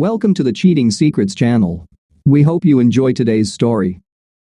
Welcome to the Cheating Secrets channel. We hope you enjoy today's story.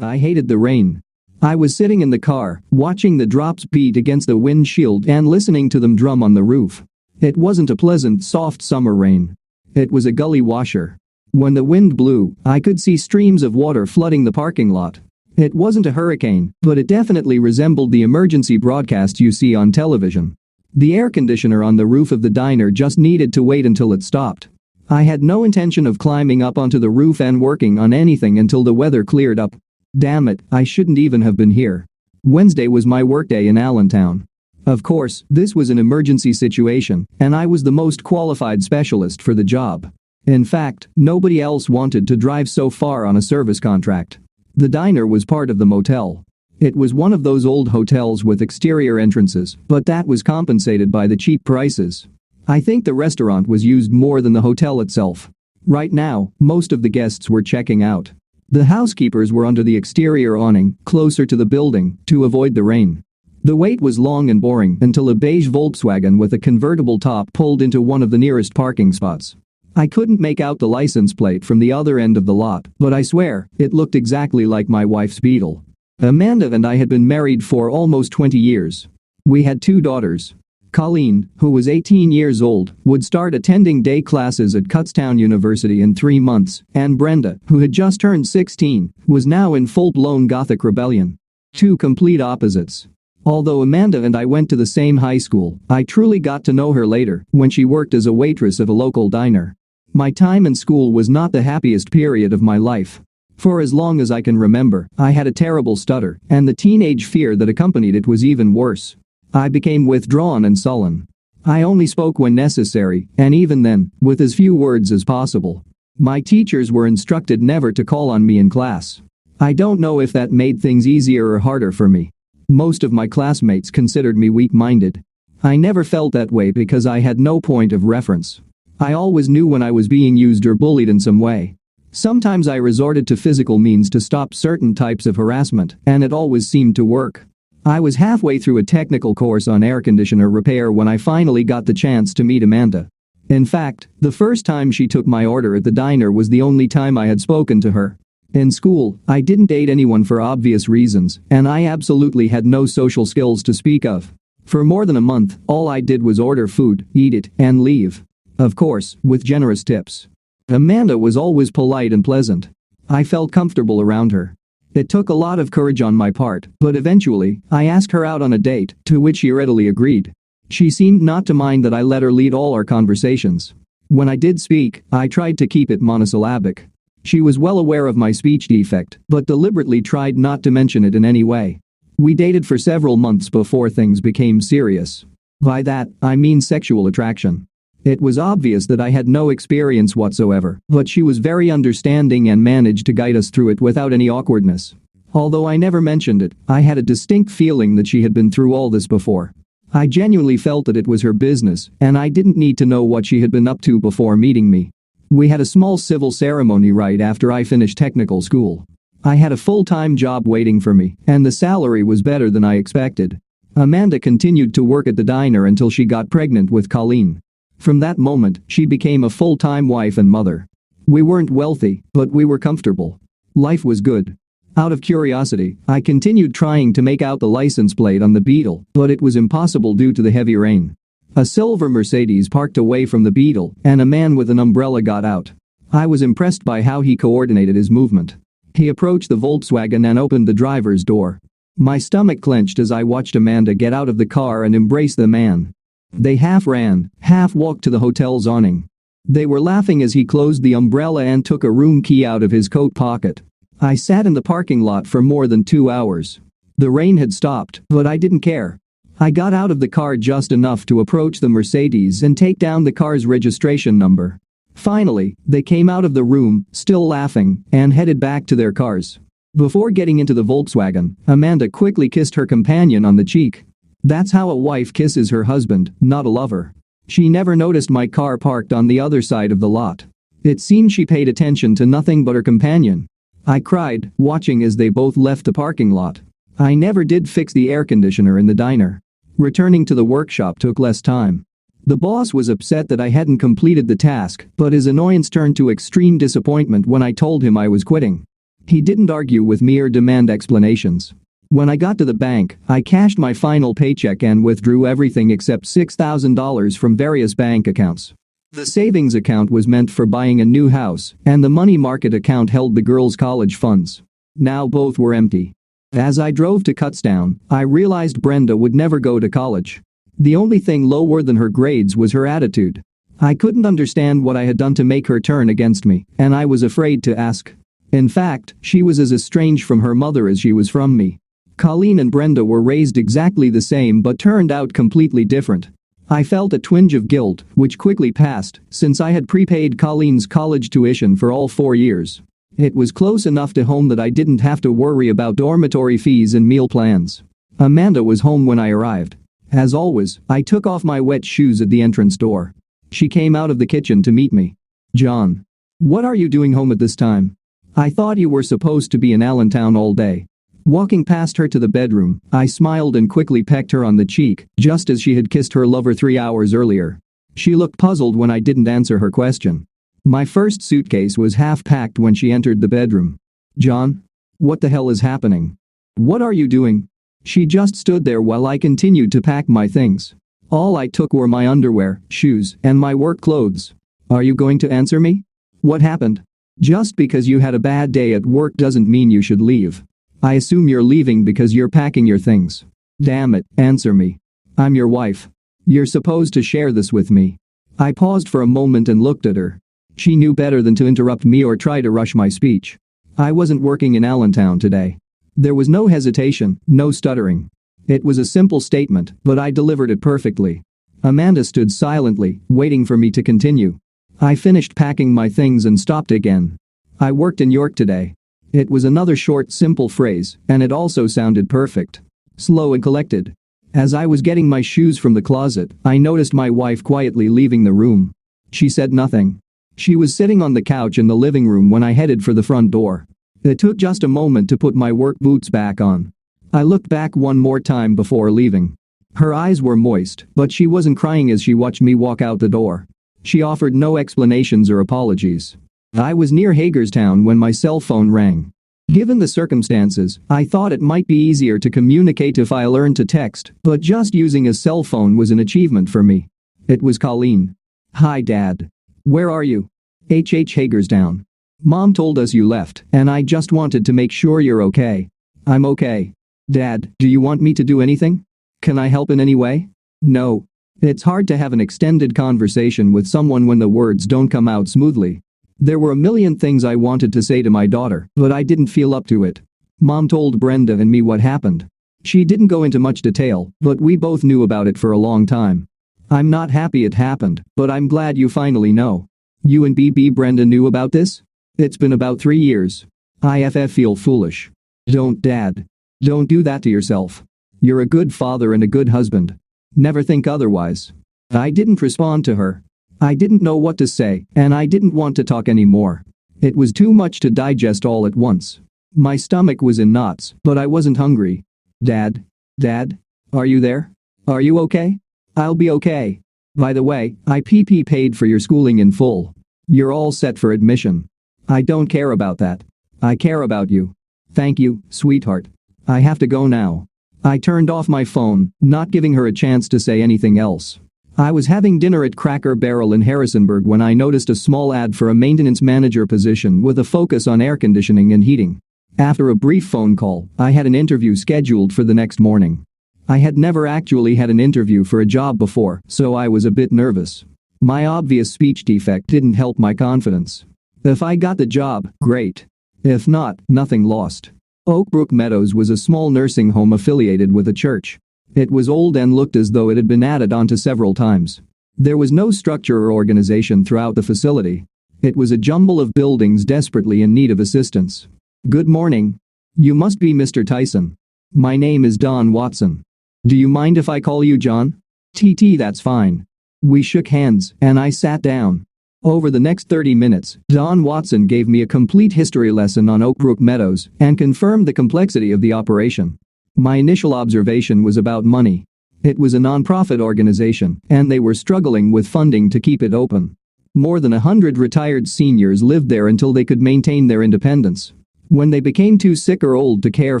I hated the rain. I was sitting in the car, watching the drops beat against the windshield and listening to them drum on the roof. It wasn't a pleasant, soft summer rain. It was a gully washer. When the wind blew, I could see streams of water flooding the parking lot. It wasn't a hurricane, but it definitely resembled the emergency broadcast you see on television. The air conditioner on the roof of the diner just needed to wait until it stopped. I had no intention of climbing up onto the roof and working on anything until the weather cleared up. Damn it, I shouldn't even have been here. Wednesday was my workday in Allentown. Of course, this was an emergency situation, and I was the most qualified specialist for the job. In fact, nobody else wanted to drive so far on a service contract. The diner was part of the motel. It was one of those old hotels with exterior entrances, but that was compensated by the cheap prices. I think the restaurant was used more than the hotel itself. Right now, most of the guests were checking out. The housekeepers were under the exterior awning, closer to the building, to avoid the rain. The wait was long and boring until a beige Volkswagen with a convertible top pulled into one of the nearest parking spots. I couldn't make out the license plate from the other end of the lot, but I swear, it looked exactly like my wife's Beetle. Amanda and I had been married for almost 20 years. We had 2 daughters. Colleen, who was 18 years old, would start attending day classes at Kutztown University in 3 months, and Brenda, who had just turned 16, was now in full-blown Gothic rebellion. 2 complete opposites. Although Amanda and I went to the same high school, I truly got to know her later when she worked as a waitress at a local diner. My time in school was not the happiest period of my life. For as long as I can remember, I had a terrible stutter, and the teenage fear that accompanied it was even worse. I became withdrawn and sullen. I only spoke when necessary, and even then, with as few words as possible. My teachers were instructed never to call on me in class. I don't know if that made things easier or harder for me. Most of my classmates considered me weak-minded. I never felt that way because I had no point of reference. I always knew when I was being used or bullied in some way. Sometimes I resorted to physical means to stop certain types of harassment, and it always seemed to work. I was halfway through a technical course on air conditioner repair when I finally got the chance to meet Amanda. In fact, the first time she took my order at the diner was the only time I had spoken to her. In school, I didn't date anyone for obvious reasons, and I absolutely had no social skills to speak of. For more than a month, all I did was order food, eat it, and leave. Of course, with generous tips. Amanda was always polite and pleasant. I felt comfortable around her. It took a lot of courage on my part, but eventually, I asked her out on a date, to which she readily agreed. She seemed not to mind that I let her lead all our conversations. When I did speak, I tried to keep it monosyllabic. She was well aware of my speech defect, but deliberately tried not to mention it in any way. We dated for several months before things became serious. By that, I mean sexual attraction. It was obvious that I had no experience whatsoever, but she was very understanding and managed to guide us through it without any awkwardness. Although I never mentioned it, I had a distinct feeling that she had been through all this before. I genuinely felt that it was her business, and I didn't need to know what she had been up to before meeting me. We had a small civil ceremony right after I finished technical school. I had a full-time job waiting for me, and the salary was better than I expected. Amanda continued to work at the diner until she got pregnant with Colleen. From that moment, she became a full-time wife and mother. We weren't wealthy, but we were comfortable. Life was good. Out of curiosity, I continued trying to make out the license plate on the Beetle, but it was impossible due to the heavy rain. A silver Mercedes parked away from the Beetle, and a man with an umbrella got out. I was impressed by how he coordinated his movement. He approached the Volkswagen and opened the driver's door. My stomach clenched as I watched Amanda get out of the car and embrace the man. They half ran, half walked to the hotel's awning. They were laughing as he closed the umbrella and took a room key out of his coat pocket. I sat in the parking lot for more than 2 hours. The rain had stopped, but I didn't care. I got out of the car just enough to approach the Mercedes and take down the car's registration number. Finally, they came out of the room, still laughing, and headed back to their cars. Before getting into the Volkswagen, Amanda quickly kissed her companion on the cheek. That's how a wife kisses her husband, not a lover. She never noticed my car parked on the other side of the lot. It seemed she paid attention to nothing but her companion. I cried, watching as they both left the parking lot. I never did fix the air conditioner in the diner. Returning to the workshop took less time. The boss was upset that I hadn't completed the task, but his annoyance turned to extreme disappointment when I told him I was quitting. He didn't argue with me or demand explanations. When I got to the bank, I cashed my final paycheck and withdrew everything except $6,000 from various bank accounts. The savings account was meant for buying a new house, and the money market account held the girls' college funds. Now both were empty. As I drove to Kutztown, I realized Brenda would never go to college. The only thing lower than her grades was her attitude. I couldn't understand what I had done to make her turn against me, and I was afraid to ask. In fact, she was as estranged from her mother as she was from me. Colleen and Brenda were raised exactly the same but turned out completely different. I felt a twinge of guilt, which quickly passed, since I had prepaid Colleen's college tuition for all 4 years. It was close enough to home that I didn't have to worry about dormitory fees and meal plans. Amanda was home when I arrived. As always, I took off my wet shoes at the entrance door. She came out of the kitchen to meet me. "John, what are you doing home at this time? I thought you were supposed to be in Allentown all day." Walking past her to the bedroom, I smiled and quickly pecked her on the cheek, just as she had kissed her lover 3 hours earlier. She looked puzzled when I didn't answer her question. My first suitcase was half packed when she entered the bedroom. "John? What the hell is happening? What are you doing?" She just stood there while I continued to pack my things. All I took were my underwear, shoes, and my work clothes. "Are you going to answer me? What happened? Just because you had a bad day at work doesn't mean you should leave. I assume you're leaving because you're packing your things. Damn it, answer me. I'm your wife. You're supposed to share this with me." I paused for a moment and looked at her. She knew better than to interrupt me or try to rush my speech. I wasn't working in Allentown today. There was no hesitation, no stuttering. It was a simple statement, but I delivered it perfectly. Amanda stood silently, waiting for me to continue. I finished packing my things and stopped again. "I worked in York today." It was another short, simple phrase, and it also sounded perfect. Slow and collected. As I was getting my shoes from the closet, I noticed my wife quietly leaving the room. She said nothing. She was sitting on the couch in the living room when I headed for the front door. It took just a moment to put my work boots back on. I looked back one more time before leaving. Her eyes were moist, but she wasn't crying as she watched me walk out the door. She offered no explanations or apologies. I was near Hagerstown when my cell phone rang. Given the circumstances, I thought it might be easier to communicate if I learned to text, but just using a cell phone was an achievement for me. It was Colleen. "Hi, Dad. Where are you?" Hagerstown. "Mom told us you left, and I just wanted to make sure you're okay." "I'm okay. Dad, do you want me to do anything? Can I help in any way?" "No." It's hard to have an extended conversation with someone when the words don't come out smoothly. There were a million things I wanted to say to my daughter, but I didn't feel up to it. Mom told Brenda and me what happened. She didn't go into much detail, but we both knew about it for a long time. "I'm not happy it happened, but I'm glad you finally know. You and Brenda knew about this? It's been about 3 years. I feel foolish." "Don't, Dad. Don't do that to yourself. You're a good father and a good husband. Never think otherwise." I didn't respond to her. I didn't know what to say, and I didn't want to talk anymore. It was too much to digest all at once. My stomach was in knots, but I wasn't hungry. "Dad? Dad? Are you there? Are you okay?" "I'll be okay. By the way, I paid for your schooling in full. You're all set for admission." "I don't care about that. I care about you." "Thank you, sweetheart. I have to go now." I turned off my phone, not giving her a chance to say anything else. I was having dinner at Cracker Barrel in Harrisonburg when I noticed a small ad for a maintenance manager position with a focus on air conditioning and heating. After a brief phone call, I had an interview scheduled for the next morning. I had never actually had an interview for a job before, so I was a bit nervous. My obvious speech defect didn't help my confidence. If I got the job, great. If not, nothing lost. Oakbrook Meadows was a small nursing home affiliated with a church. It was old and looked as though it had been added onto several times. There was no structure or organization throughout the facility. It was a jumble of buildings desperately in need of assistance. "Good morning. You must be Mr. Tyson. My name is Don Watson. Do you mind if I call you John?" That's fine." We shook hands, and I sat down. Over the next 30 minutes, Don Watson gave me a complete history lesson on Oakbrook Meadows and confirmed the complexity of the operation. My initial observation was about money. It was a non-profit organization, and they were struggling with funding to keep it open. More than 100 retired seniors lived there until they could maintain their independence. When they became too sick or old to care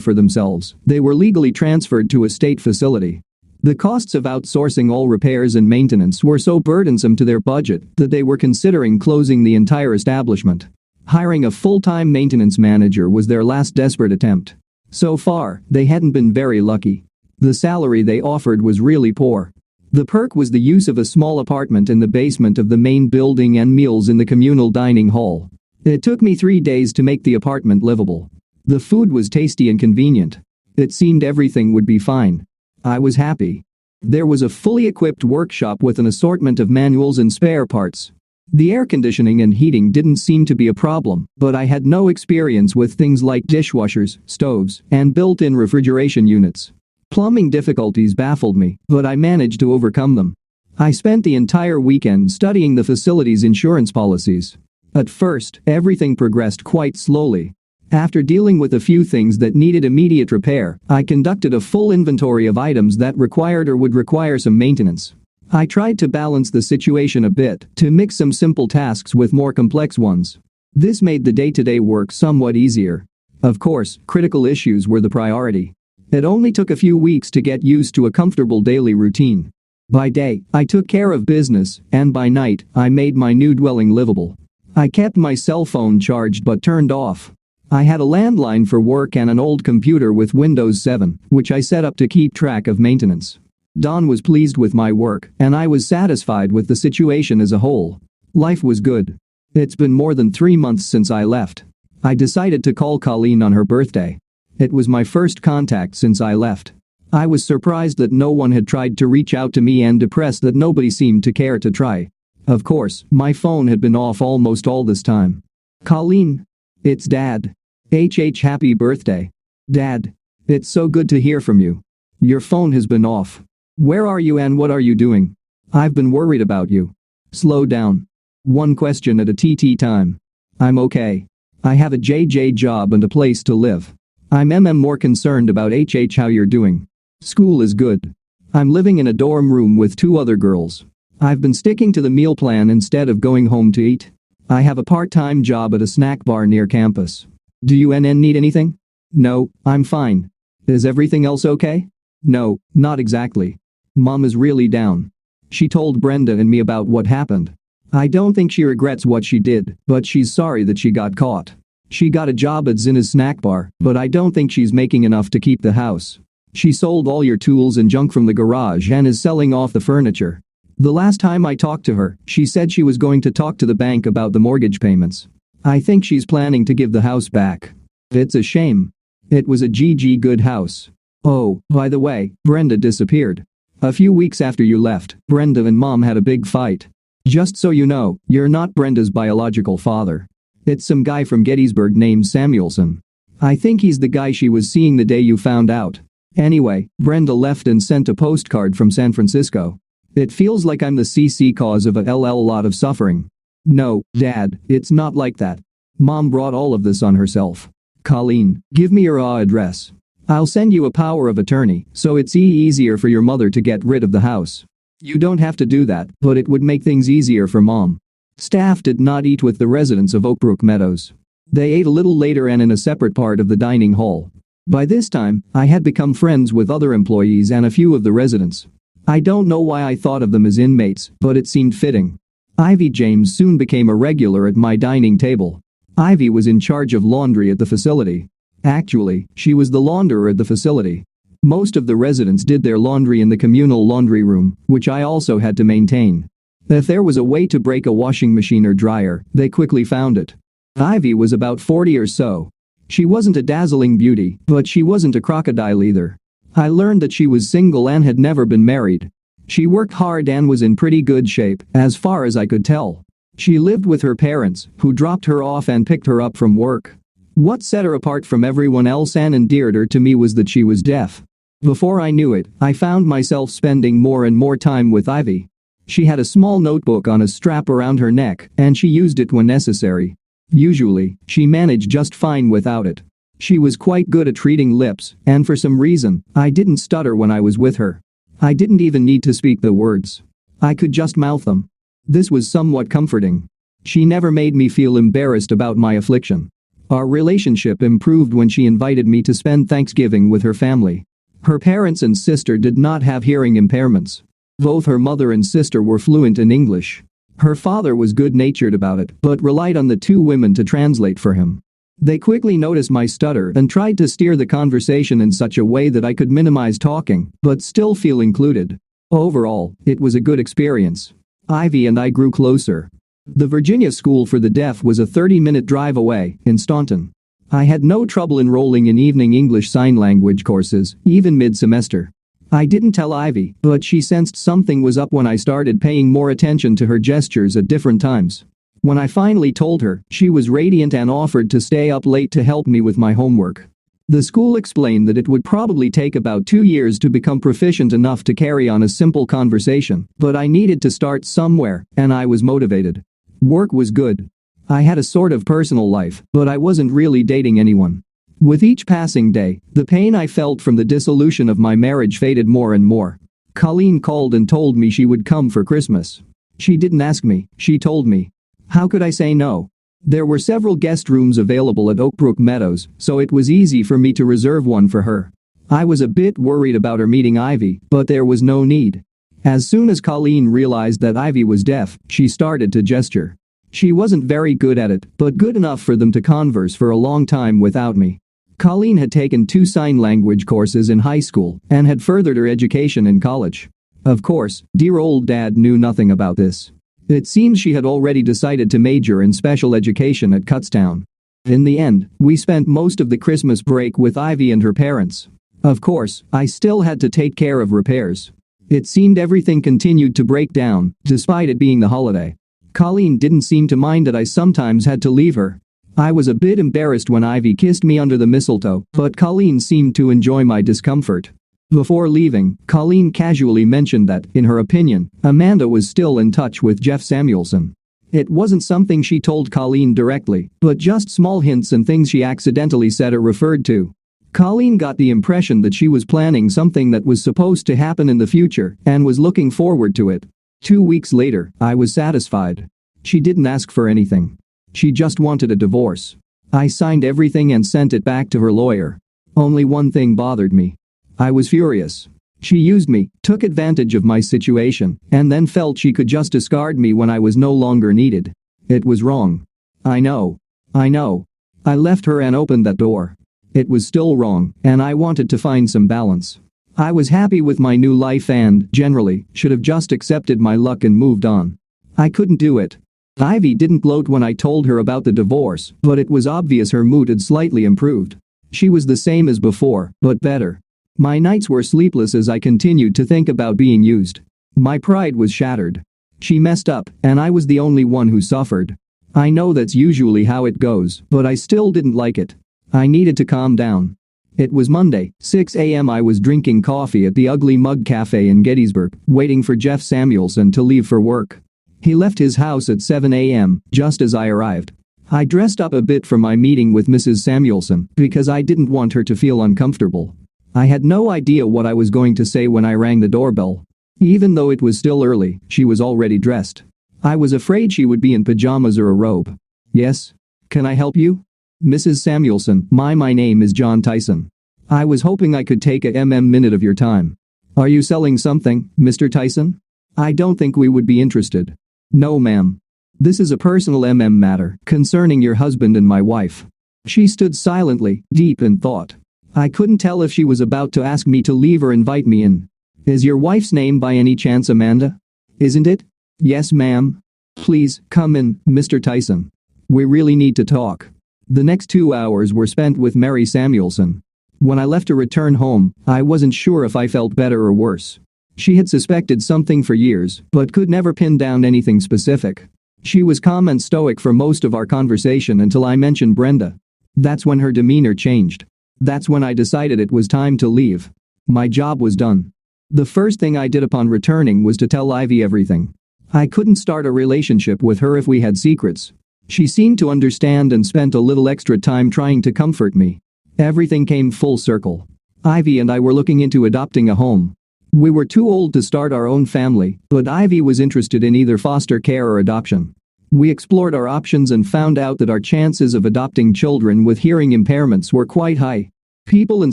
for themselves, they were legally transferred to a state facility. The costs of outsourcing all repairs and maintenance were so burdensome to their budget that they were considering closing the entire establishment. Hiring a full-time maintenance manager was their last desperate attempt. So far, they hadn't been very lucky. The salary they offered was really poor. The perk was the use of a small apartment in the basement of the main building and meals in the communal dining hall. It took me 3 days to make the apartment livable. The food was tasty and convenient. It seemed everything would be fine. I was happy. There was a fully equipped workshop with an assortment of manuals and spare parts. The air conditioning and heating didn't seem to be a problem, but I had no experience with things like dishwashers, stoves, and built-in refrigeration units. Plumbing difficulties baffled me, but I managed to overcome them. I spent the entire weekend studying the facility's insurance policies. At first, everything progressed quite slowly. After dealing with a few things that needed immediate repair, I conducted a full inventory of items that required or would require some maintenance. I tried to balance the situation a bit to mix some simple tasks with more complex ones. This made the day-to-day work somewhat easier. Of course, critical issues were the priority. It only took a few weeks to get used to a comfortable daily routine. By day, I took care of business, and by night, I made my new dwelling livable. I kept my cell phone charged but turned off. I had a landline for work and an old computer with Windows 7, which I set up to keep track of maintenance. Don was pleased with my work, and I was satisfied with the situation as a whole. Life was good. It's been more than 3 months since I left. I decided to call Colleen on her birthday. It was my first contact since I left. I was surprised that no one had tried to reach out to me and depressed that nobody seemed to care to try. Of course, my phone had been off almost all this time. Colleen. It's Dad. Happy birthday. Dad. It's so good to hear from you. Your phone has been off. Where are you and what are you doing? I've been worried about you. Slow down. One question at a time. I'm okay. I have a JJ job and a place to live. I'm more concerned about how you're doing. School is good. I'm living in a dorm room with 2 other girls. I've been sticking to the meal plan instead of going home to eat. I have a part-time job at a snack bar near campus. Do you need anything? No, I'm fine. Is everything else okay? No, not exactly. Mom is really down. She told Brenda and me about what happened. I don't think she regrets what she did, but she's sorry that she got caught. She got a job at Zinna's snack bar, but I don't think she's making enough to keep the house. She sold all your tools and junk from the garage and is selling off the furniture. The last time I talked to her, she said she was going to talk to the bank about the mortgage payments. I think she's planning to give the house back. It's a shame. It was a good house. Oh, by the way, Brenda disappeared. A few weeks after you left, Brenda and Mom had a big fight. Just so you know, you're not Brenda's biological father. It's some guy from Gettysburg named Samuelson. I think he's the guy she was seeing the day you found out. Anyway, Brenda left and sent a postcard from San Francisco. It feels like I'm the cause of a lot of suffering. No, Dad, it's not like that. Mom brought all of this on herself. Colleen, give me your address. I'll send you a power of attorney so it's easier for your mother to get rid of the house. You don't have to do that, but it would make things easier for Mom. Staff did not eat with the residents of Oakbrook Meadows. They ate a little later and in a separate part of the dining hall. By this time, I had become friends with other employees and a few of the residents. I don't know why I thought of them as inmates, but it seemed fitting. Ivy James soon became a regular at my dining table. Ivy was in charge of laundry at the facility. Actually, she was the launderer at the facility. Most of the residents did their laundry in the communal laundry room, which I also had to maintain. If there was a way to break a washing machine or dryer, they quickly found it. Ivy was about 40 or so. She wasn't a dazzling beauty, but she wasn't a crocodile either. I learned that she was single and had never been married. She worked hard and was in pretty good shape, as far as I could tell. She lived with her parents, who dropped her off and picked her up from work. What set her apart from everyone else and endeared her to me was that she was deaf. Before I knew it, I found myself spending more and more time with Ivy. She had a small notebook on a strap around her neck, and she used it when necessary. Usually, she managed just fine without it. She was quite good at reading lips, and for some reason, I didn't stutter when I was with her. I didn't even need to speak the words. I could just mouth them. This was somewhat comforting. She never made me feel embarrassed about my affliction. Our relationship improved when she invited me to spend Thanksgiving with her family. Her parents and sister did not have hearing impairments. Both her mother and sister were fluent in English. Her father was good-natured about it, but relied on the two women to translate for him. They quickly noticed my stutter and tried to steer the conversation in such a way that I could minimize talking, but still feel included. Overall, it was a good experience. Ivy and I grew closer. The Virginia School for the Deaf was a 30-minute drive away, in Staunton. I had no trouble enrolling in evening English Sign Language courses, even mid-semester. I didn't tell Ivy, but she sensed something was up when I started paying more attention to her gestures at different times. When I finally told her, she was radiant and offered to stay up late to help me with my homework. The school explained that it would probably take about 2 years to become proficient enough to carry on a simple conversation, but I needed to start somewhere, and I was motivated. Work was good. I had a sort of personal life, but I wasn't really dating anyone. With each passing day, the pain I felt from the dissolution of my marriage faded more and more. Colleen called and told me she would come for Christmas. She didn't ask me, she told me. How could I say no? There were several guest rooms available at Oakbrook Meadows, so it was easy for me to reserve one for her. I was a bit worried about her meeting Ivy, but there was no need. As soon as Colleen realized that Ivy was deaf, she started to gesture. She wasn't very good at it, but good enough for them to converse for a long time without me. Colleen had taken 2 sign language courses in high school and had furthered her education in college. Of course, dear old dad knew nothing about this. It seems she had already decided to major in special education at Kutztown. In the end, we spent most of the Christmas break with Ivy and her parents. Of course, I still had to take care of repairs. It seemed everything continued to break down, despite it being the holiday. Colleen didn't seem to mind that I sometimes had to leave her. I was a bit embarrassed when Ivy kissed me under the mistletoe, but Colleen seemed to enjoy my discomfort. Before leaving, Colleen casually mentioned that, in her opinion, Amanda was still in touch with Jeff Samuelson. It wasn't something she told Colleen directly, but just small hints and things she accidentally said or referred to. Colleen got the impression that she was planning something that was supposed to happen in the future and was looking forward to it. 2 weeks later, I was satisfied. She didn't ask for anything. She just wanted a divorce. I signed everything and sent it back to her lawyer. Only one thing bothered me. I was furious. She used me, took advantage of my situation, and then felt she could just discard me when I was no longer needed. It was wrong. I know. I left her and opened that door. It was still wrong, and I wanted to find some balance. I was happy with my new life and, generally, should have just accepted my luck and moved on. I couldn't do it. Ivy didn't gloat when I told her about the divorce, but it was obvious her mood had slightly improved. She was the same as before, but better. My nights were sleepless as I continued to think about being used. My pride was shattered. She messed up, and I was the only one who suffered. I know that's usually how it goes, but I still didn't like it. I needed to calm down. It was Monday, 6 a.m. I was drinking coffee at the Ugly Mug Cafe in Gettysburg, waiting for Jeff Samuelson to leave for work. He left his house at 7 a.m., just as I arrived. I dressed up a bit for my meeting with Mrs. Samuelson because I didn't want her to feel uncomfortable. I had no idea what I was going to say when I rang the doorbell. Even though it was still early, she was already dressed. I was afraid she would be in pajamas or a robe. Yes? Can I help you? Mrs. Samuelson, my name is John Tyson. I was hoping I could take a minute of your time. Are you selling something, Mr. Tyson? I don't think we would be interested. No, ma'am. This is a personal matter concerning your husband and my wife. She stood silently, deep in thought. I couldn't tell if she was about to ask me to leave or invite me in. Is your wife's name by any chance Amanda? Isn't it? Yes, ma'am. Please, come in, Mr. Tyson. We really need to talk. The next 2 hours were spent with Mary Samuelson. When I left to return home, I wasn't sure if I felt better or worse. She had suspected something for years, but could never pin down anything specific. She was calm and stoic for most of our conversation until I mentioned Brenda. That's when her demeanor changed. That's when I decided it was time to leave. My job was done. The first thing I did upon returning was to tell Ivy everything. I couldn't start a relationship with her if we had secrets. She seemed to understand and spent a little extra time trying to comfort me. Everything came full circle. Ivy and I were looking into adopting a home. We were too old to start our own family, but Ivy was interested in either foster care or adoption. We explored our options and found out that our chances of adopting children with hearing impairments were quite high. People in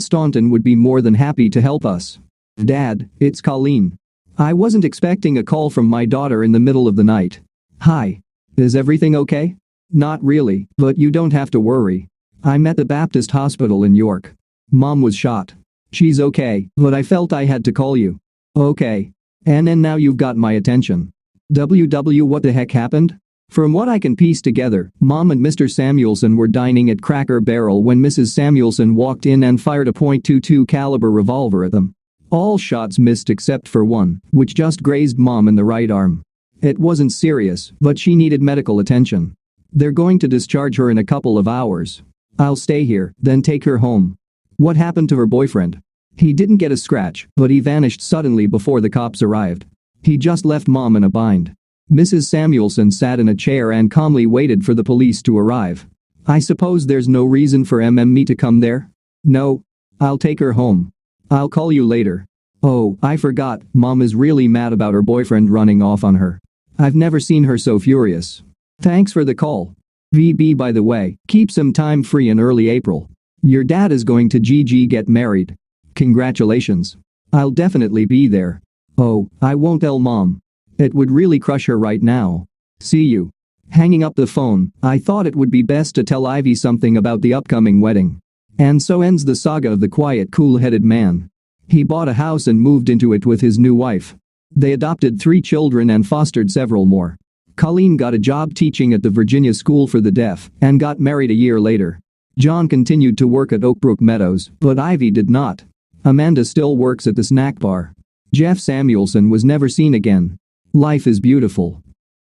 Staunton would be more than happy to help us. Dad, it's Colleen. I wasn't expecting a call from my daughter in the middle of the night. Hi. Is everything okay? Not really, but you don't have to worry. I'm at the Baptist Hospital in York. Mom was shot. She's okay, but I felt I had to call you. Okay. And now you've got my attention. What the heck happened? From what I can piece together, Mom and Mr. Samuelson were dining at Cracker Barrel when Mrs. Samuelson walked in and fired a .22 caliber revolver at them. All shots missed except for one, which just grazed Mom in the right arm. It wasn't serious, but she needed medical attention. They're going to discharge her in a couple of hours. I'll stay here, then take her home. What happened to her boyfriend? He didn't get a scratch, but he vanished suddenly before the cops arrived. He just left Mom in a bind. Mrs. Samuelson sat in a chair and calmly waited for the police to arrive. I suppose there's no reason for me to come there? No. I'll take her home. I'll call you later. Oh, I forgot, Mom is really mad about her boyfriend running off on her. I've never seen her so furious. Thanks for the call. VB, by the way, keep some time free in early April. Your dad is going to get married. Congratulations. I'll definitely be there. Oh, I won't tell Mom. It would really crush her right now. See you. Hanging up the phone, I thought it would be best to tell Ivy something about the upcoming wedding. And so ends the saga of the quiet, cool-headed man. He bought a house and moved into it with his new wife. They adopted 3 children and fostered several more. Colleen got a job teaching at the Virginia School for the Deaf and got married a year later. John continued to work at Oakbrook Meadows, but Ivy did not. Amanda still works at the snack bar. Jeff Samuelson was never seen again. Life is beautiful.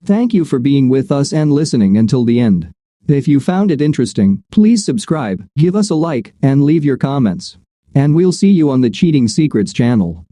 Thank you for being with us and listening until the end. If you found it interesting, please subscribe, give us a like, and leave your comments. And we'll see you on the Cheating Secrets channel.